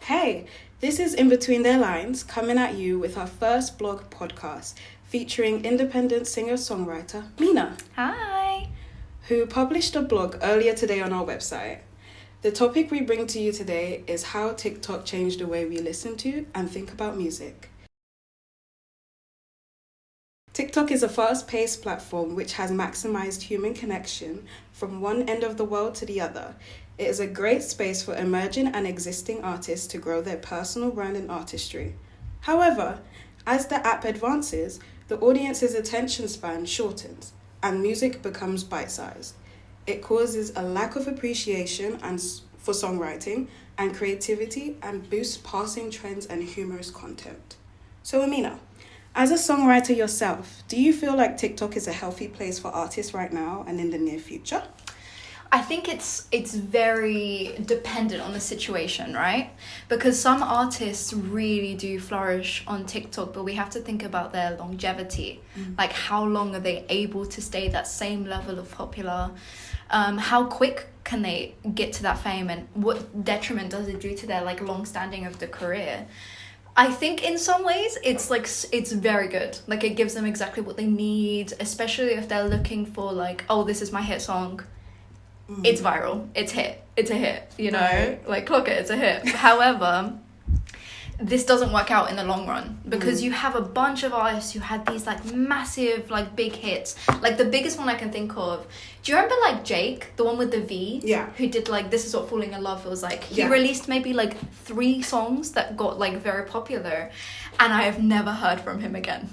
Hey, this is In Between Their Lines coming at you with our first blog podcast featuring independent singer-songwriter Mina. Hi. Who published a blog earlier today on our website. The topic we bring to you today is how TikTok changed the way we listen to and think about music. TikTok is a fast-paced platform which has maximized human connection from one end of the world to the other. It is a great space for emerging and existing artists to grow their personal brand and artistry. However, as the app advances, the audience's attention span shortens and music becomes bite-sized. It causes a lack of appreciation for songwriting and creativity and boosts passing trends and humorous content. So Amina, as a songwriter yourself, do you feel like TikTok is a healthy place for artists right now and in the near future? I think it's very dependent on the situation, right? Because some artists really do flourish on TikTok, but we have to think about their longevity. Like, how long are they able to stay that same level of popular? How quick can they get to that fame, and what detriment does it do to their long standing of the career? I think in some ways it's very good. Like, it gives them exactly what they need, especially if they're looking for oh, this is my hit song. It's viral. It's a hit, you know? Right. Like, clock it, it's a hit. However, this doesn't work out in the long run because you have a bunch of artists who had these massive big hits. Like, the biggest one I can think of, do you remember Jake, the one with the V? Yeah. Who did This Is What Falling in Love feels like? He released maybe 3 songs that got very popular, and I have never heard from him again.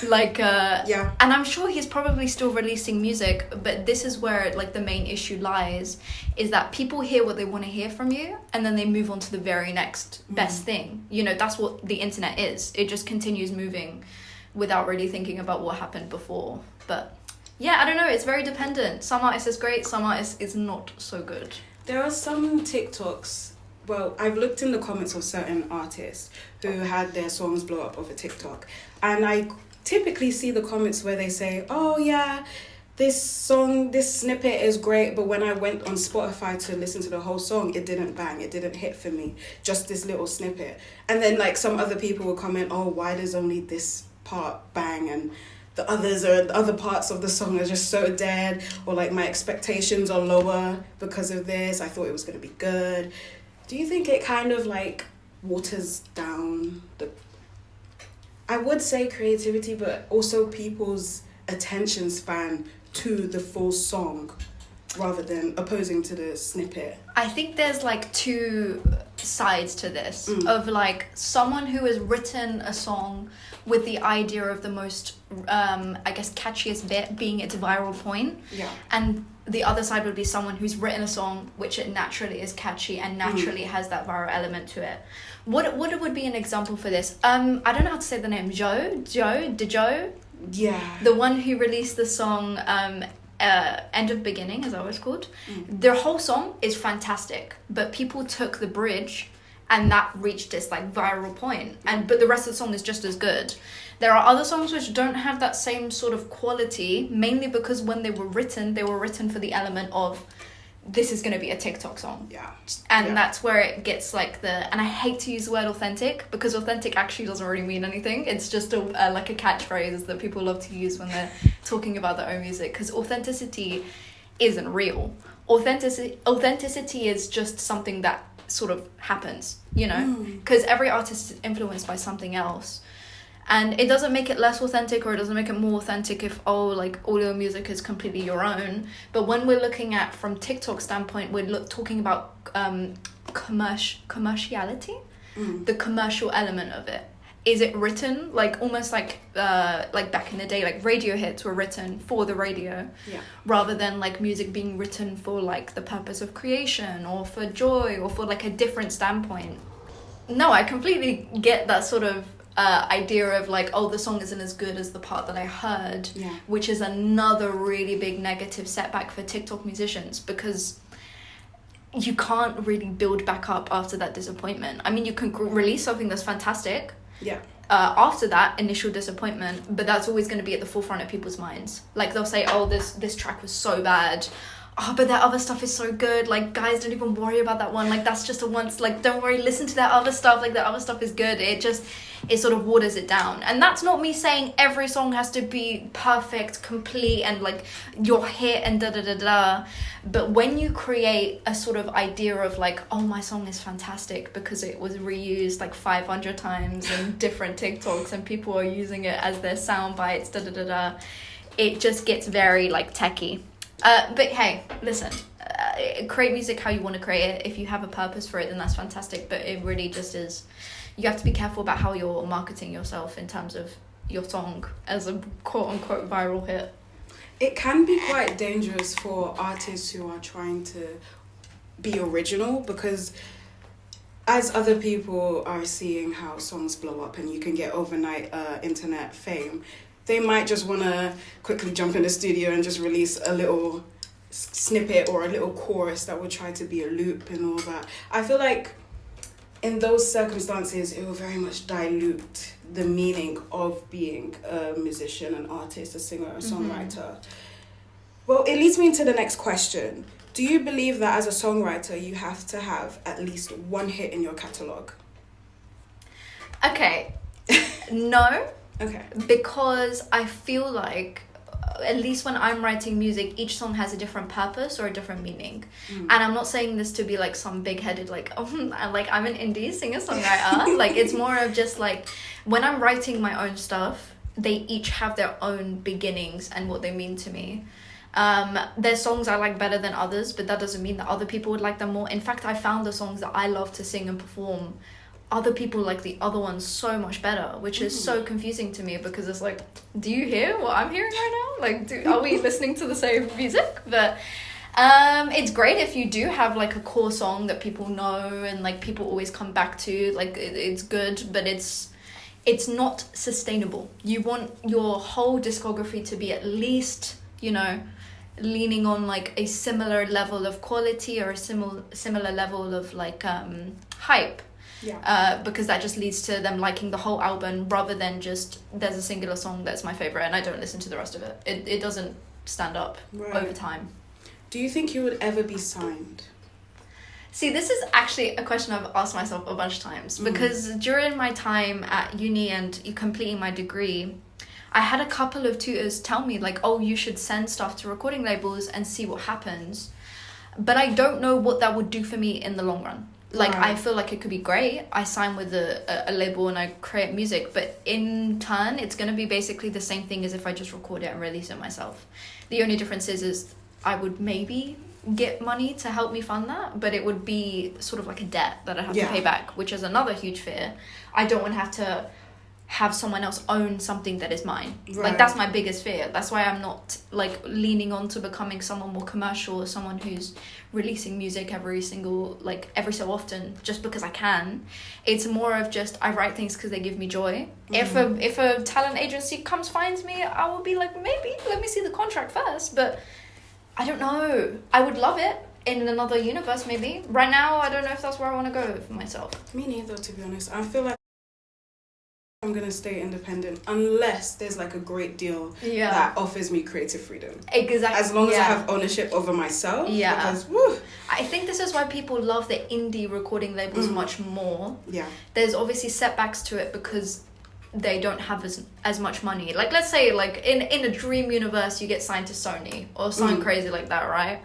And I'm sure he's probably still releasing music, but this is where the main issue lies, is that people hear what they want to hear from you and then they move on to the very next best thing. You know, that's what the internet is. It just continues moving without really thinking about what happened before. But yeah, I don't know, it's very dependent. Some artists is great, some artists is not so good. There are some TikToks. Well, I've looked in the comments of certain artists who had their songs blow up over TikTok. And I typically see the comments where they say, oh yeah, this snippet is great, but when I went on Spotify to listen to the whole song, it didn't bang, it didn't hit for me, just this little snippet. And then some other people will comment, oh, why does only this part bang and the other parts of the song are just so dead, or my expectations are lower because of this, I thought it was going to be good. Do you think it kind of waters down I would say creativity, but also people's attention span to the full song rather than opposing to the snippet? I think there's 2 sides to this of someone who has written a song with the idea of the most catchiest bit being its viral point. Yeah. And the other side would be someone who's written a song which it naturally is catchy and naturally has that viral element to it. What would be an example for this? I don't know how to say the name. Joe? Yeah. The one who released the song End of Beginning, is that what it's called? Their whole song is fantastic, but people took the bridge and that reached this viral point, but the rest of the song is just as good. There are other songs which don't have that same sort of quality, mainly because when they were written for the element of, this is going to be a TikTok song. Yeah. And that's where it gets and I hate to use the word authentic, because authentic actually doesn't really mean anything. It's just a catchphrase that people love to use when they're talking about their own music, because authenticity isn't real. Authenticity is just something that sort of happens, you know, because every artist is influenced by something else. And it doesn't make it less authentic, or it doesn't make it more authentic if, all your music is completely your own. But when we're looking at, from TikTok standpoint, we're talking about commerciality, the commercial element of it. Is it written almost like back in the day, radio hits were written for the radio, rather than music being written for the purpose of creation or for joy or for a different standpoint? No, I completely get that sort of idea of oh, the song isn't as good as the part that I heard, which is another really big negative setback for TikTok musicians, because you can't really build back up after that disappointment. I mean, you can release something that's fantastic after that initial disappointment, but that's always going to be at the forefront of people's minds. They'll say, oh, this track was so bad, oh, but that other stuff is so good, like, guys, don't even worry about that one, like, that's just a once, like, don't worry, listen to that other stuff, like, that other stuff is good. It sort of waters it down. And that's not me saying every song has to be perfect, complete, and like your hit and da da da da. But when you create a sort of idea of like, oh, my song is fantastic because it was reused like 500 times in different TikToks and people are using it as their sound bites, da da da da, it just gets very like techie. But hey, listen, create music how you want to create it. If you have a purpose for it, then that's fantastic. But it really just is, you have to be careful about how you're marketing yourself in terms of your song as a quote-unquote viral hit. It can be quite dangerous for artists who are trying to be original, because as other people are seeing how songs blow up and you can get overnight internet fame, they might just want to quickly jump in the studio and just release a little snippet or a little chorus that would try to be a loop and all that. I feel like in those circumstances, it will very much dilute the meaning of being a musician, an artist, a singer, a songwriter. Well, it leads me into the next question. Do you believe that as a songwriter, you have to have at least one hit in your catalogue? Okay. No. Okay. Because I feel like, at least when I'm writing music, each song has a different purpose or a different meaning. And I'm not saying this to be like some big-headed like, oh, I'm an indie singer-songwriter. Like, it's more of just like, when I'm writing my own stuff, they each have their own beginnings and what they mean to me. There's songs I like better than others, but that doesn't mean that other people would like them more. In fact, I found the songs that I love to sing and perform, other people like the other ones so much better, which is so confusing to me, because it's like, do you hear what I'm hearing right now? Like, are we listening to the same music? But it's great if you do have like a core song that people know and like people always come back to. Like, it's good, but it's not sustainable. You want your whole discography to be at least, you know, leaning on like a similar level of quality or a similar level of like hype. Yeah. Because that just leads to them liking the whole album, rather than just, there's a singular song that's my favorite and I don't listen to the rest of it. It doesn't stand up over time. Do you think you would ever be signed? See, this is actually a question I've asked myself a bunch of times, because during my time at uni and completing my degree, I had a couple of tutors tell me like, oh, you should send stuff to recording labels and see what happens. But I don't know what that would do for me in the long run. Like, I feel like it could be great. I sign with a label and I create music, but in turn, it's going to be basically the same thing as if I just record it and release it myself. The only difference is I would maybe get money to help me fund that, but it would be sort of like a debt that I have to pay back, which is another huge fear. I don't want to have someone else own something that is mine. Like, that's my biggest fear. That's why I'm not like leaning on to becoming someone more commercial, or someone who's releasing music every so often just because I can. It's more of just, I write things because they give me joy. If a talent agency finds me, I will be like, maybe let me see the contract first. But I don't know, I would love it in another universe maybe. Right now, I don't know if that's where I want to go for myself. Me neither, to be honest. I feel like I'm gonna stay independent unless there's like a great deal that offers me creative freedom. Exactly. As long as I have ownership over myself. Yeah. Because I think this is why people love the indie recording labels much more. Yeah. There's obviously setbacks to it because they don't have as much money. Like, let's say like in a dream universe you get signed to Sony or something crazy like that, right?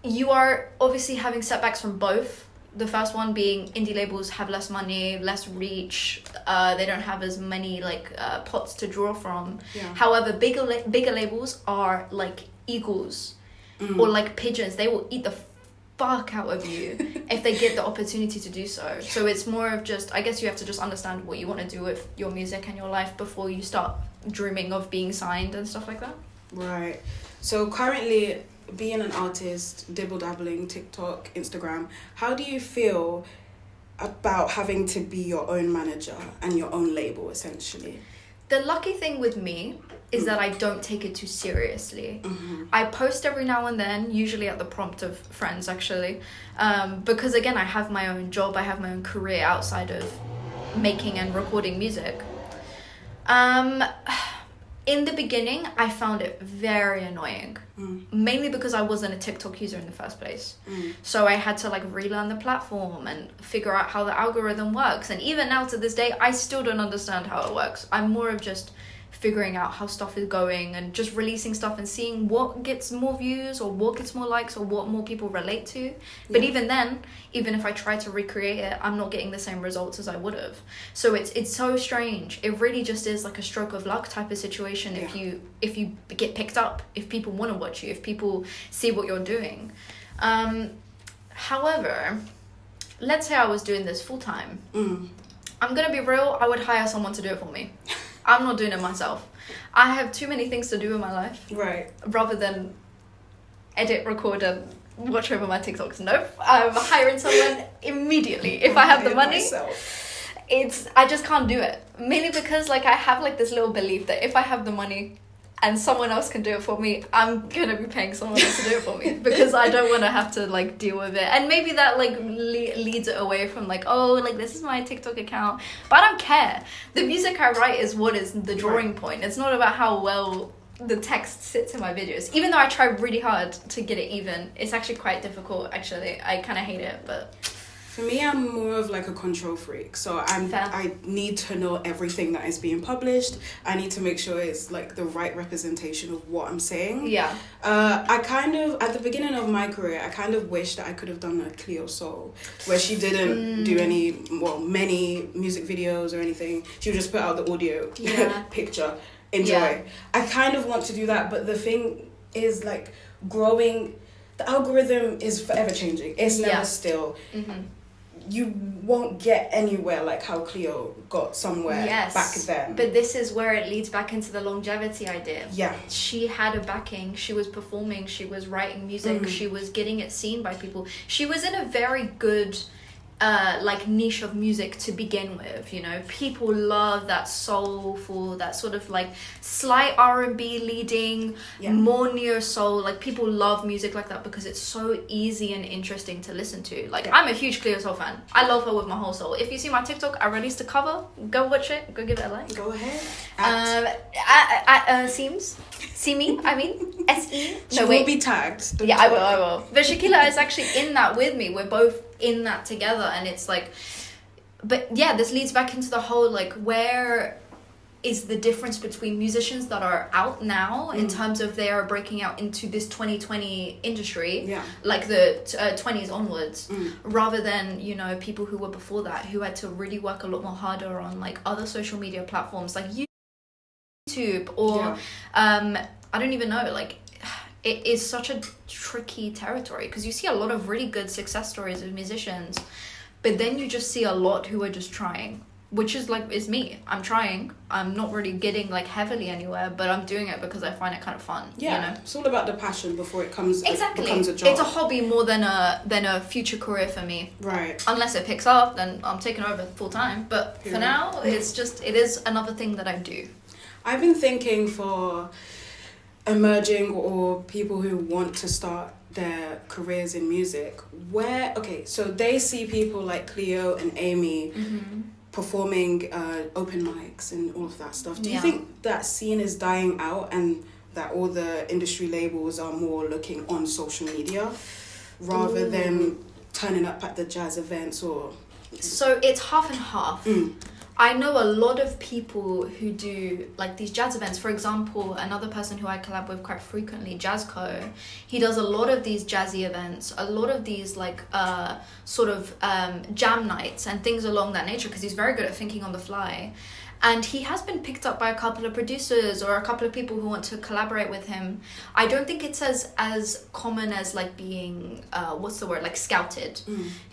You are obviously having setbacks from both. The first one being indie labels have less money, less reach. They don't have as many pots to draw from. Yeah. However, bigger labels are like eagles or like pigeons. They will eat the fuck out of you if they get the opportunity to do so. So it's more of just, I guess you have to just understand what you want to do with your music and your life before you start dreaming of being signed and stuff like that. Right. So currently, being an artist, dibble-dabbling, TikTok, Instagram, how do you feel about having to be your own manager and your own label, essentially? The lucky thing with me is that I don't take it too seriously. I post every now and then, usually at the prompt of friends, actually, because, again, I have my own job, I have my own career outside of making and recording music. in the beginning, I found it very annoying. Mainly because I wasn't a TikTok user in the first place. So I had to like relearn the platform and figure out how the algorithm works. And even now to this day, I still don't understand how it works. I'm more of just figuring out how stuff is going and just releasing stuff and seeing what gets more views or what gets more likes or what more people relate to. But even then, even if I try to recreate it, I'm not getting the same results as I would have. So it's so strange. It really just is like a stroke of luck type of situation. If you get picked up, if people want to watch you, if people see what you're doing. However, let's say I was doing this full time. I'm gonna be real, I would hire someone to do it for me. I'm not doing it myself. I have too many things to do in my life. Right. Rather than edit, record, and watch over my TikToks. Nope. I'm hiring someone immediately. If I have the money, I just can't do it. Mainly because like I have like this little belief that if I have the money and someone else can do it for me, I'm gonna be paying someone else to do it for me because I don't want to have to like deal with it. And maybe that like leads it away from like, oh, like this is my TikTok account, but I don't care. The music I write is what is the drawing point. It's not about how well the text sits in my videos. Even though I try really hard to get it even, it's actually quite difficult. Actually, I kind of hate it, but. For me, I'm more of like a control freak. So I need to know everything that is being published. I need to make sure it's like the right representation of what I'm saying. Yeah. I kind of, at the beginning of my career, I kind of wished that I could have done a Cleo Soul, where she didn't do many music videos or anything. She would just put out the audio picture. Enjoy. Yeah. I kind of want to do that, but the thing is like growing, the algorithm is forever changing. It's never still. You won't get anywhere like how Cleo got somewhere back then. But this is where it leads back into the longevity idea. Yeah. She had a backing. She was performing. She was writing music. She was getting it seen by people. She was in a very good like niche of music to begin with, you know. People love that soulful, that sort of like slight R&B leading, more neo soul. Like people love music like that because it's so easy and interesting to listen to. Like I'm a huge Cleo Soul fan. I love her with my whole soul. If you see my TikTok, I released a cover. Go watch it. Go give it a like. Go ahead. Sieemss. See me? I mean, S-E. She will be tagged. Yeah, I will. But Shaquilla is actually in that with me. We're both in that together, and it's like, but yeah, this leads back into the whole like, where is the difference between musicians that are out now in terms of they are breaking out into this 2020 industry, like the 20s onwards, rather than, you know, people who were before that who had to really work a lot more harder on like other social media platforms like YouTube or I don't even know, like it is such a tricky territory because you see a lot of really good success stories of musicians, but then you just see a lot who are just trying, which is like, is me. I'm trying. I'm not really getting like heavily anywhere, but I'm doing it because I find it kind of fun. Yeah, you know? It's all about the passion before it becomes a job. It's a hobby more than a future career for me. Right. Unless it picks up, then I'm taking over full time. But for now, it is another thing that I do. I've been thinking for emerging or people who want to start their careers in music, so they see people like Cleo and Amy performing open mics and all of that stuff. Do you think that scene is dying out and that all the industry labels are more looking on social media rather than turning up at the jazz events? Or so it's half and half. I know a lot of people who do like these jazz events. For example, another person who I collab with quite frequently, Jazzco, he does a lot of these jazzy events, a lot of these like sort of jam nights and things along that nature because he's very good at thinking on the fly. And he has been picked up by a couple of producers or a couple of people who want to collaborate with him. I don't think it's as common as like being, like scouted.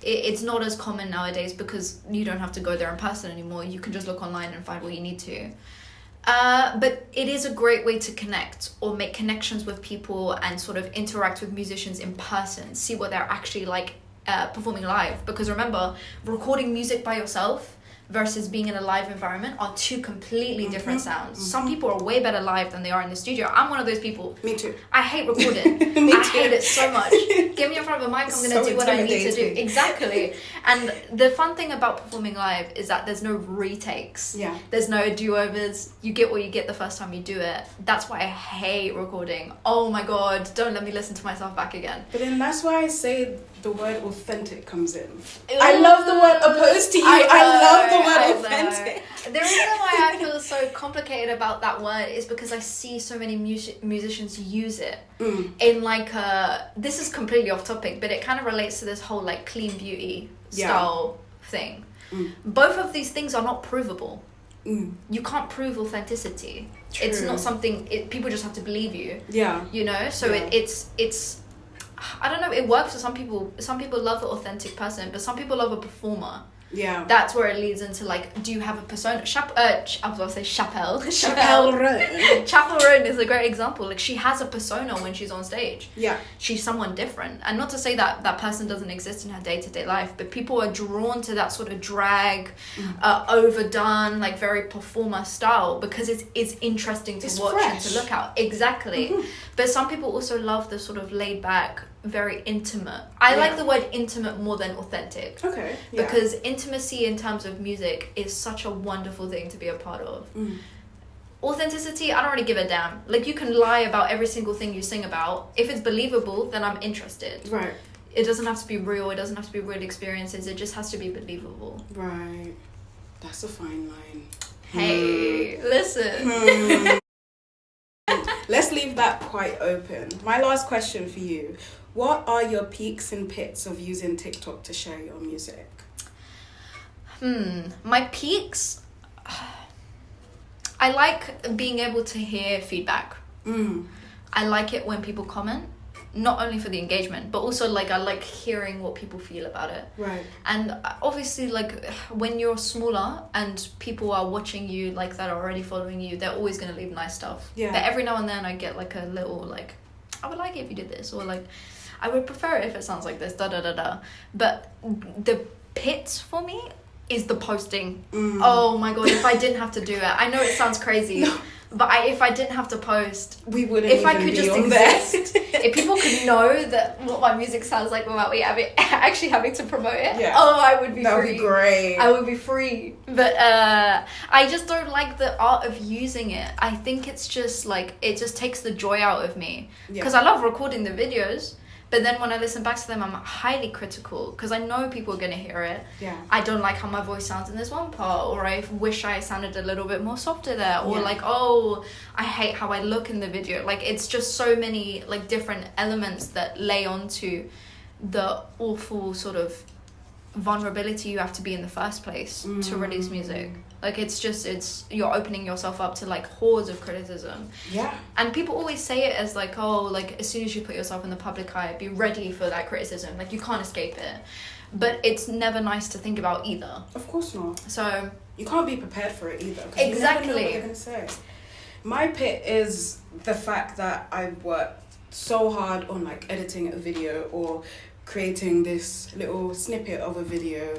It's not as common nowadays because you don't have to go there in person anymore. You can just look online and find what you need to. But it is a great way to connect or make connections with people and sort of interact with musicians in person, see what they're actually like performing live. Because remember, recording music by yourself versus being in a live environment are two completely different sounds. Some people are way better live than they are in the studio. I'm one of those people. Me too. I hate recording. I hate it so much. Get me in front of a mic, I'm going to do what I need to do. Exactly. And the fun thing about performing live is that there's no retakes. Yeah. There's no do-overs. You get what you get the first time you do it. That's why I hate recording. Oh my God, don't let me listen to myself back again. But then that's why I say the word authentic comes in. I love the word opposed to you. I love the word authentic. The reason why I feel so complicated about that word is because I see so many musicians use it in like this is completely off topic, but it kind of relates to this whole like clean beauty style thing. Both of these things are not provable. You can't prove authenticity. True. It's not something people just have to believe you. Yeah. You know, so it's I don't know, it works for some people. Some people love the authentic person, but some people love a performer. Yeah. That's where it leads into like, do you have a persona? I was going to say Chappelle. Chappelle Roan. Chappelle Roan is a great example. Like, she has a persona when she's on stage. Yeah. She's someone different. And not to say that that person doesn't exist in her day-to-day life, but people are drawn to that sort of drag, overdone, like very performer style because it's interesting to watch fresh. And to look at. Exactly. But some people also love the sort of laid-back, very intimate. I like the word intimate more than authentic. Okay. Yeah. Because intimacy in terms of music is such a wonderful thing to be a part of. Authenticity, I don't really give a damn. Like, you can lie about every single thing you sing about. If it's believable, then I'm interested. Right. It doesn't have to be real. It doesn't have to be real experiences. It just has to be believable. Right. That's a fine line. Hey, listen. Let's leave that quite open. My last question for you. What are your peaks and pits of using TikTok to share your music? My peaks... I like being able to hear feedback. I like it when people comment. Not only for the engagement, but also like I like hearing what people feel about it. Right. And obviously, like when you're smaller and people are watching you, like that are already following you, they're always gonna leave nice stuff. Yeah. But every now and then I get like a little like, I would like it if you did this, or like, I would prefer it if it sounds like this, da da da da. But the pits for me is the posting. Oh my God, if I didn't have to do it, I know it sounds crazy. No. But if I didn't have to post, we wouldn't. If I could just exist, if people could know that what my music sounds like without me actually having to promote it, I would be free. That would be great. I would be free. But I just don't like the art of using it. I think it's just like it just takes the joy out of me because I love recording the videos. But then when I listen back to them, I'm highly critical because I know people are going to hear it. Yeah. I don't like how my voice sounds in this one part, or I wish I sounded a little bit more softer there, or like, oh, I hate how I look in the video. Like, it's just so many like different elements that lay onto the awful sort of vulnerability you have to be in the first place to release music. Like, you're opening yourself up to like hordes of criticism. Yeah. And people always say it as like, oh, like as soon as you put yourself in the public eye, be ready for that criticism. Like, you can't escape it. But it's never nice to think about either. Of course not. So you can't be prepared for it either. Exactly. You never know what they're gonna say. My pit is the fact that I worked so hard on like editing a video or creating this little snippet of a video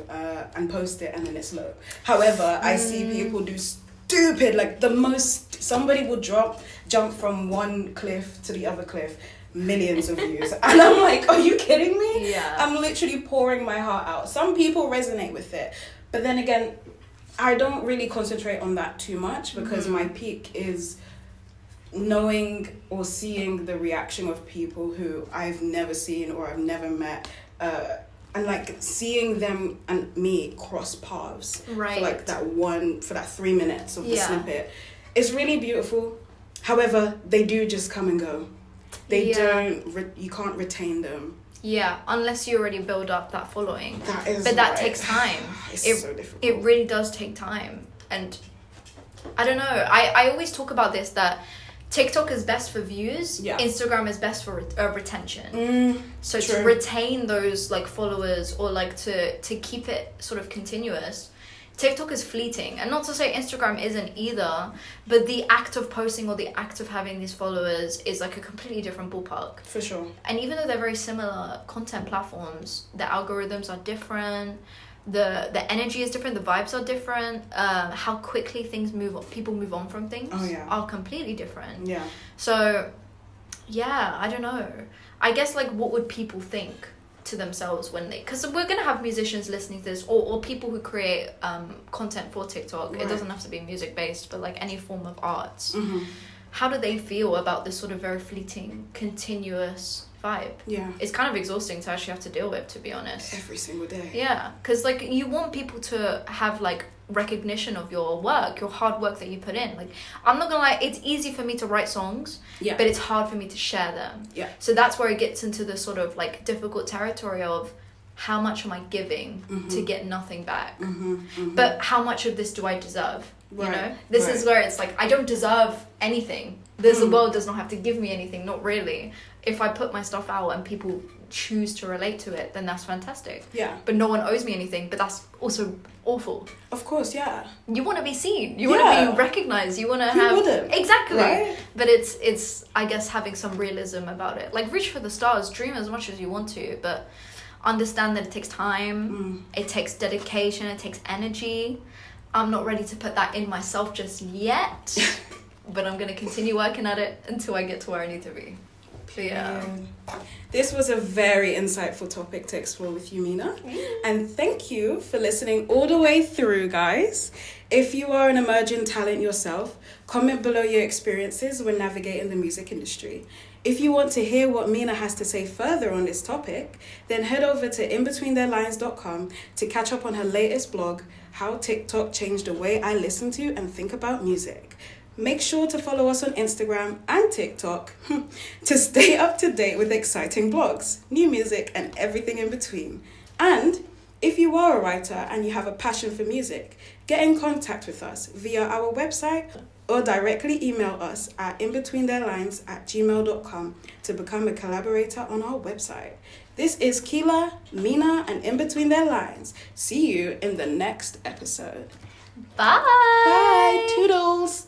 and post it and then it's low. However, I see people do stupid, like somebody will jump from one cliff to the other cliff, millions of views. And I'm like, are you kidding me? Yeah. I'm literally pouring my heart out. Some people resonate with it. But then again, I don't really concentrate on that too much because my peak is knowing or seeing the reaction of people who I've never seen or I've never met, and like seeing them and me cross paths for like that 3 minutes of the snippet is really beautiful. However, they do just come and go. They don't. You can't retain them. Yeah, unless you already build up that following. That takes time. It's so difficult. It really does take time, and I don't know. I always talk about this that TikTok is best for views. Yeah. Instagram is best for retention. So true. To retain those like followers or like to keep it sort of continuous, TikTok is fleeting. And not to say Instagram isn't either, but the act of posting or the act of having these followers is like a completely different ballpark. For sure. And even though they're very similar content platforms, the algorithms are different. the energy is different, the vibes are different, how quickly people move on from things are completely different. Yeah. So yeah, I don't know. I guess like what would people think to themselves when they, because we're gonna have musicians listening to this, or people who create content for TikTok. It doesn't have to be music based, but like any form of arts. How do they feel about this sort of very fleeting, continuous vibe? Yeah. It's kind of exhausting to actually have to deal with, to be honest. Every single day. Yeah, because like you want people to have like recognition of your work, your hard work that you put in. Like, I'm not gonna lie, it's easy for me to write songs, but it's hard for me to share them. Yeah. So that's where it gets into the sort of like difficult territory of how much am I giving to get nothing back? But how much of this do I deserve? You know, this is where it's like, I don't deserve anything. The world does not have to give me anything, not really. If I put my stuff out and people choose to relate to it, then that's fantastic. Yeah. But no one owes me anything, but that's also awful. Of course, yeah. You want to be seen. You want to be recognized. You want to have... wouldn't? Exactly. Right? But it's, I guess, having some realism about it. Like, reach for the stars, dream as much as you want to, but understand that it takes time, it takes dedication, it takes energy. I'm not ready to put that in myself just yet, but I'm going to continue working at it until I get to where I need to be. But yeah. This was a very insightful topic to explore with you, Mina. And thank you for listening all the way through, guys. If you are an emerging talent yourself, comment below your experiences when navigating the music industry. If you want to hear what Mina has to say further on this topic, then head over to inbetweentheirlines.com to catch up on her latest blog, How TikTok Changed the Way I Listen to and Think About Music. Make sure to follow us on Instagram and TikTok to stay up to date with exciting blogs, new music, and everything in between. And if you are a writer and you have a passion for music, get in contact with us via our website or directly email us at inbetweentheirlines@gmail.com to become a collaborator on our website. This is QUILLA, Mina, and In Between Their Lines. See you in the next episode. Bye. Bye. Toodles.